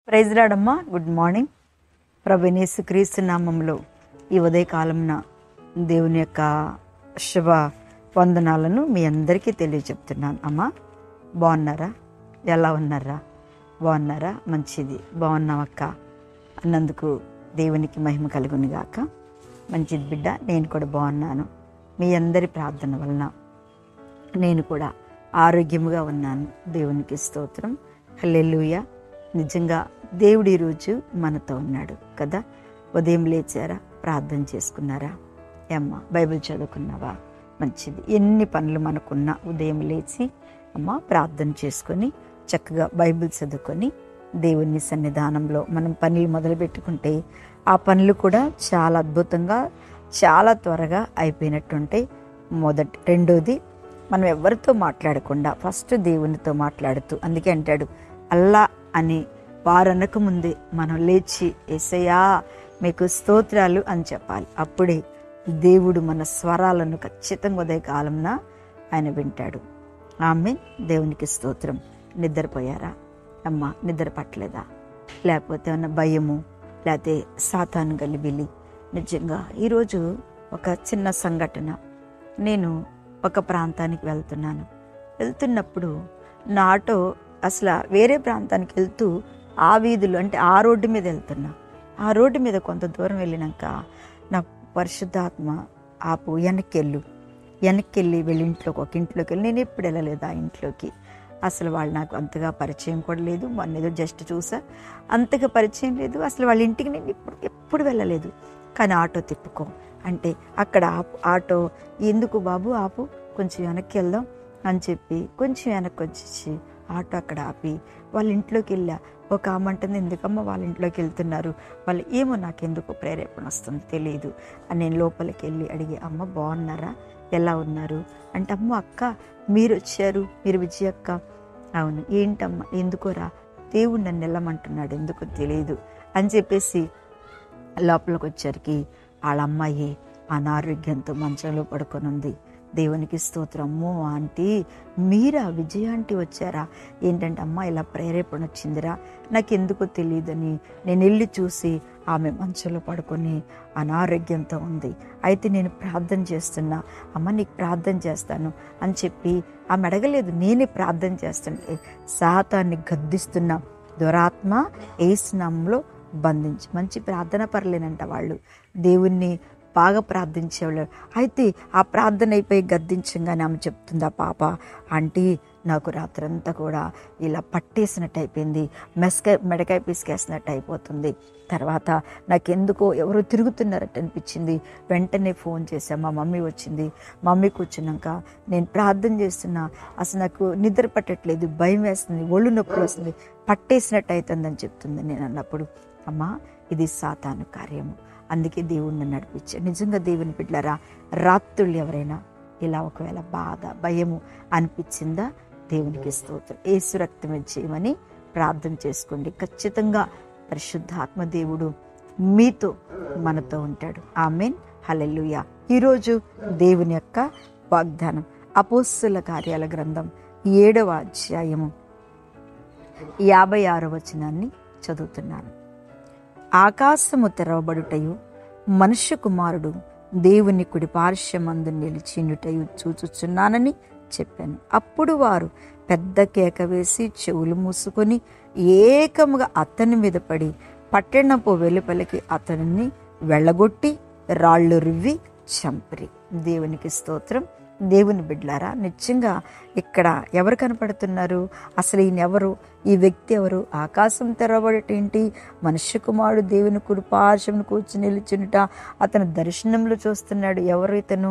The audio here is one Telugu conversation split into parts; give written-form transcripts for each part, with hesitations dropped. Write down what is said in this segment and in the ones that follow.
ప్రైజ్ రాడమ్మా. Good morning. ప్రభువైన యేసుక్రీస్తు నామములో ఈ ఉదయకాలంన దేవుని యొక్క శుభ వందనాలను మీ అందరికీ తెలియజెప్తున్నాను. అమ్మా బాగున్నారా? ఎలా ఉన్నారా? బాగున్నారా? మంచిది. బాగున్నామక్క అన్నందుకు దేవునికి మహిమ కలుగును గాక. మంచిది బిడ్డ, నేను కూడా బాగున్నాను. మీ అందరి ప్రార్థన వలన నేను కూడా ఆరోగ్యముగా ఉన్నాను. దేవునికి స్తోత్రం. హల్లెలూయా. నిజంగా దేవుడు ఈరోజు మనతో ఉన్నాడు కదా. ఉదయం లేచారా? ప్రార్థన చేసుకున్నారా? అమ్మ బైబిల్ చదువుకున్నావా? మంచిది. ఎన్ని పనులు మనకున్నా ఉదయం లేచి అమ్మ ప్రార్థన చేసుకొని చక్కగా బైబిల్ చదువుకొని దేవుని సన్నిధానంలో మనం పనులు మొదలు పెట్టుకుంటే ఆ పనులు కూడా చాలా అద్భుతంగా చాలా త్వరగా అయిపోయినట్టుంటాయి. రెండోది, మనం ఎవరితో మాట్లాడకుండా ఫస్ట్ దేవునితో మాట్లాడుతూ, అందుకే అంటాడు అల్లా అని వారనక ముందే మనం లేచి యేసయ్యా మీకు స్తోత్రాలు అని చెప్పాలి. అప్పుడే దేవుడు మన స్వరాలను ఖచ్చితంగా ఉదయకాలంన ఆయన వింటాడు. ఆమేన్. దేవునికి స్తోత్రం. నిద్రపోయారా అమ్మ? నిద్ర పట్టలేదా? లేకపోతే ఏమన్నా భయము, లేకపోతే సాతాను గలిబిలి? నిజంగా ఈరోజు ఒక చిన్న సంఘటన. నేను ఒక ప్రాంతానికి వెళ్తున్నప్పుడు నా ఆటో అసలు వేరే ప్రాంతానికి వెళ్తూ ఆ వీధులు అంటే ఆ రోడ్డు మీద వెళ్తున్నా. ఆ రోడ్డు మీద కొంత దూరం వెళ్ళినాక నా పరిశుద్ధాత్మ ఆపు, వెనక్కి వెళ్ళి ఇంట్లోకి, ఒక ఇంట్లోకి వెళ్ళి. నేను ఎప్పుడు వెళ్ళలేదు ఆ ఇంట్లోకి. అసలు వాళ్ళు నాకు అంతగా పరిచయం కూడా లేదు. మొన్న ఏదో జస్ట్ చూసా, అంతగా పరిచయం లేదు. అసలు వాళ్ళ ఇంటికి నేను ఎప్పుడు వెళ్ళలేదు. కానీ ఆటో తిప్పుకో అంటే అక్కడ ఆటో, ఎందుకు బాబు ఆపు, కొంచెం వెనక్కి వెళ్దాం అని చెప్పి కొంచెం వెనక్కి వచ్చేసి ఆటో అక్కడ ఆపి వాళ్ళ ఇంట్లోకి వెళ్ళా. ఒక ఆమె అంటుంది, ఎందుకమ్మా వాళ్ళ ఇంట్లోకి వెళ్తున్నారు? వాళ్ళు ఏమో నాకెందుకు ప్రేరేపణ వస్తుంది తెలియదు అని నేను లోపలికి వెళ్ళి అడిగి, అమ్మ బాగున్నారా? ఎలా ఉన్నారు అంటే, అమ్మ అక్క మీరు వచ్చారు, మీరు విజయ అక్క? అవును. ఏంటమ్మా? ఎందుకోరా? దేవుడు నన్ను వెళ్ళమంటున్నాడు, ఎందుకు తెలియదు అని చెప్పేసి లోపలికి వచ్చరికి వాళ్ళ అమ్మాయి అనారోగ్యంతో మంచంలో పడుకొని ఉంది. దేవునికి స్తోత్రం. అమ్మో ఆంటీ మీరా? విజయ ఆంటీ వచ్చారా? ఏంటంటే అమ్మ ఇలా ప్రేరేపణ వచ్చిందిరా, నాకెందుకో తెలియదని నేను వెళ్ళి చూసి ఆమె మంచంలో పడుకొని అనారోగ్యంతో ఉంది. అయితే నేను ప్రార్థన చేస్తున్నా, అమ్మ నీకు ప్రార్థన చేస్తాను అని చెప్పి ఆమె అడగలేదు, నేనే ప్రార్థన చేస్తుంటే సాతాన్ని గద్దిస్తున్న దురాత్మ యేసు నామములో బంధించి, మంచి ప్రార్థన పరలేనంట వాళ్ళు, దేవుణ్ణి బాగా ప్రార్థించేవాళ్ళు. అయితే ఆ ప్రార్థన అయిపోయి గద్దించగానే ఆమె చెప్తుంది, ఆ పాప, ఆంటీ నాకు రాత్రంతా కూడా ఇలా పట్టేసినట్టు అయిపోయింది, మెడకాయ పిసికేసినట్టు అయిపోతుంది. తర్వాత నాకెందుకో ఎవరో తిరుగుతున్నారట్టు అనిపించింది. వెంటనే ఫోన్ చేశాను, మా మమ్మీ వచ్చింది. మమ్మీ కూర్చున్నాక నేను ప్రార్థన చేస్తున్నా, అసలు నాకు నిద్ర పట్టట్లేదు, భయం వేస్తుంది, ఒళ్ళు నొప్పి వస్తుంది, పట్టేసినట్టు అవుతుందని చెప్తుంది. నేను అన్నప్పుడు, అమ్మా ఇది సాతాను కార్యము, అందుకే దేవుణ్ణి నడిపించాడు. నిజంగా దేవుని బిడ్డలారా, రాత్రులు ఎవరైనా ఇలా ఒకవేళ బాధ భయము అనిపించిందా, దేవునికి స్తోత్రం, యేసు రక్తం చేయమని ప్రార్థన చేసుకోండి. ఖచ్చితంగా పరిశుద్ధాత్మ దేవుడు మీతో మనతో ఉంటాడు. ఆమేన్. హల్లెలూయా. ఈరోజు దేవుని యొక్క వాగ్దానం అపోస్తలుల కార్యాల గ్రంథం 7వ అధ్యాయము 56వ వచనాన్ని చదువుతున్నాను. ఆకాశము తెరవబడుటయు మనుష్య కుమారుడు దేవుని కుడి పార్శ్వమందు నిలిచియుండుటయు చూచుచున్నానని చెప్పాను. అప్పుడు వారు పెద్ద కేక వేసి చెవులు మూసుకొని ఏకముగా అతని మీద పడి పట్టణపు వెలుపలికి అతనిని వెళ్ళగొట్టి రాళ్ళు రువ్వి చంపిరి. దేవునికి స్తోత్రం. దేవుని బిడ్డలారా, నిజంగా ఇక్కడ ఎవరు కనపడుతున్నారు? అసలు ఈయన ఎవరు? ఈ వ్యక్తి ఎవరు? ఆకాశం తెరవబడేంటి, మనుష్య కుమారుడు దేవుని కుడి పార్శ్వమున కూర్చుని నిలిచునుట అతను దర్శనంలో చూస్తున్నాడు. ఎవరు ఇతను?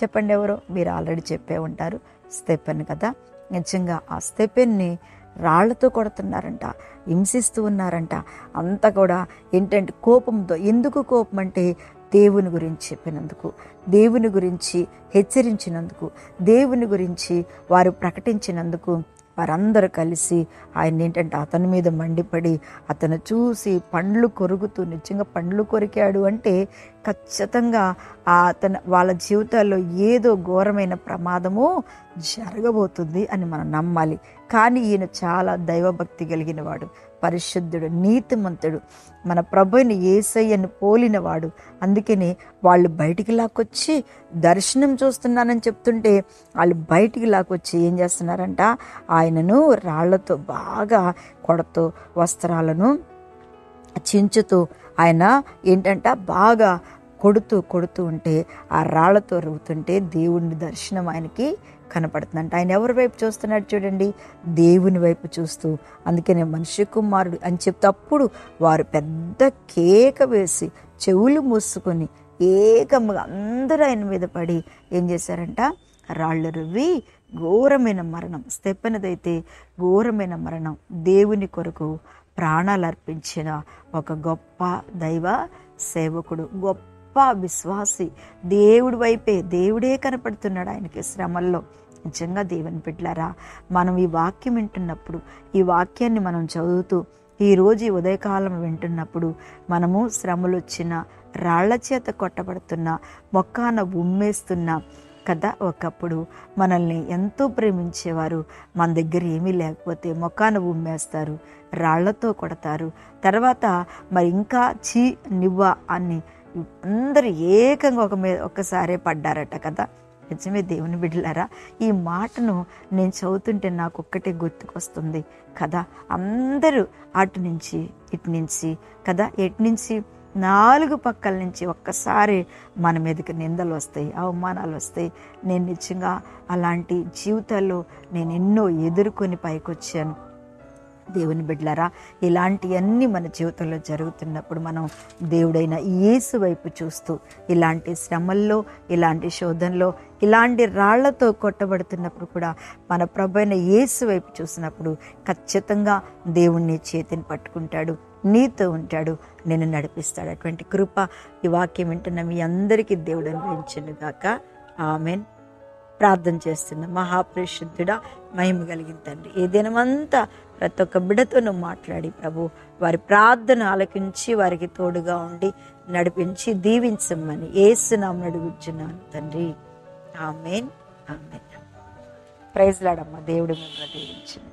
చెప్పండి ఎవరో. మీరు ఆల్రెడీ చెప్పే ఉంటారు, స్తెఫెను కదా. నిజంగా ఆ స్తెఫెన్ని రాళ్లతో కొడుతున్నారంట, హింసిస్తూ ఉన్నారంట. అంతా కూడా ఏంటంటే కోపంతో. ఎందుకు కోపం అంటే దేవుని గురించి చెప్పినందుకు, దేవుని గురించి హెచ్చరించినందుకు, దేవుని గురించి వారు ప్రకటించినందుకు వారందరూ కలిసి ఆయన ఏంటంటే అతని మీద మండిపడి అతను చూసి పండ్లు కొరుకుతూ, నిజంగా పండ్లు కొరికాడు అంటే ఖచ్చితంగా వాళ్ళ జీవితాల్లో ఏదో ఘోరమైన ప్రమాదము జరగబోతుంది అని మనం నమ్మాలి. కానీ ఈయన చాలా దైవభక్తి కలిగిన వాడు, పరిశుద్ధుడు, నీతిమంతుడు, మన ప్రభుని యేసయ్యను పోలినవాడు. అందుకని వాళ్ళు బయటికి లాక్కొచ్చి దర్శనం చూస్తున్నానని చెప్తుంటే వాళ్ళు బయటికి లాక్కొచ్చి ఏం చేస్తున్నారంట, ఆయనను రాళ్లతో బాగా కొడుతూ, వస్త్రాలను చించుతూ, ఆయన ఏంటంట బాగా కొడుతూ ఉంటే, ఆ రాళ్లతో రువుతుంటే దేవుని దర్శనం ఆయనకి కనపడుతుందంట. ఆయన ఎవరి వైపు చూస్తున్నాడు చూడండి, దేవుని వైపు చూస్తూ. అందుకనే మనిషి కుమారుడు అని చెప్తే అప్పుడు వారు పెద్ద కేక వేసి చెవులు మూసుకొని ఏకముగా అందరూ ఆయన మీద పడి ఏం చేశారంట, రాళ్ళు రువ్వి ఘోరమైన మరణం, స్తెఫనుదైతే ఘోరమైన మరణం, దేవుని కొరకు ప్రాణాలు అర్పించిన ఒక గొప్ప దైవ సేవకుడు, గొప్ప విశ్వాసి, దేవుడి వైపే, దేవుడే కనపడుతున్నాడు ఆయనకి శ్రమల్లో. నిజంగా దేవుని బిడ్డలారా, మనం ఈ వాక్యం వింటున్నప్పుడు, ఈ వాక్యాన్ని మనం చదువుతూ ఈరోజు ఈ ఉదయకాలం వింటున్నప్పుడు, మనము శ్రమలు వచ్చిన, రాళ్ల చేత కొట్టబడుతున్న, మొక్కాన ఉమ్మేస్తున్న కదా, ఒకప్పుడు మనల్ని ఎంతో ప్రేమించేవారు మన దగ్గర ఏమీ లేకపోతే మొక్కాన ఉమ్మేస్తారు, రాళ్లతో కొడతారు. తర్వాత మరి ఇంకా చీ నివ్వ అని అందరూ ఏకంగా ఒక్కసారే పడ్డారట కదా. నిజమే దేవుని బిడ్డలారా, ఈ మాటను నేను చదువుతుంటే నాకు ఒక్కటే గుర్తుకొస్తుంది కదా. అందరూ అటు నుంచి ఇటు నుంచి కదా, ఎటు నుంచి 4 పక్కల నుంచి ఒక్కసారి మన మీదకి నిందలు వస్తాయి, అవమానాలు వస్తాయి. నేను నిజంగా అలాంటి జీవితాల్లో నేను ఎన్నో ఎదుర్కొని పైకొచ్చాను. దేవుని బిడ్డలారా, ఇలాంటివన్నీ మన జీవితంలో జరుగుతున్నప్పుడు మనం దేవుడైన యేసు వైపు చూస్తూ, ఇలాంటి శ్రమల్లో, ఇలాంటి శోధనలో, ఇలాంటి రాళ్లతో కొట్టబడుతున్నప్పుడు కూడా మన ప్రభువైన యేసు వైపు చూసినప్పుడు ఖచ్చితంగా దేవుణ్ణి చేతిని పట్టుకుంటాడు, నీతో ఉంటాడు, నేను నడిపిస్తాడు. అటువంటి కృప ఈ వాక్యం వింటున్న మీ అందరికీ దేవుడు అనుగ్రహించును గాక. ఆమెన్. ప్రార్థన చేస్తున్న మహాపరిశుద్ధుడా, మహిమ కలిగిన తండ్రి, ఈ దినమంతా ప్రతి ఒక్క బిడ్డతో నువ్వు మాట్లాడి ప్రభు, వారి ప్రార్థన ఆలకించి వారికి తోడుగా ఉండి నడిపించి దీవించమని యేసు నామమున అడుగుచున్నాను తండ్రి. Amen, amen. ప్రైజ్ లార్డ్ అమ్మ. దేవుడు మిమ్మల్ని దీవించును.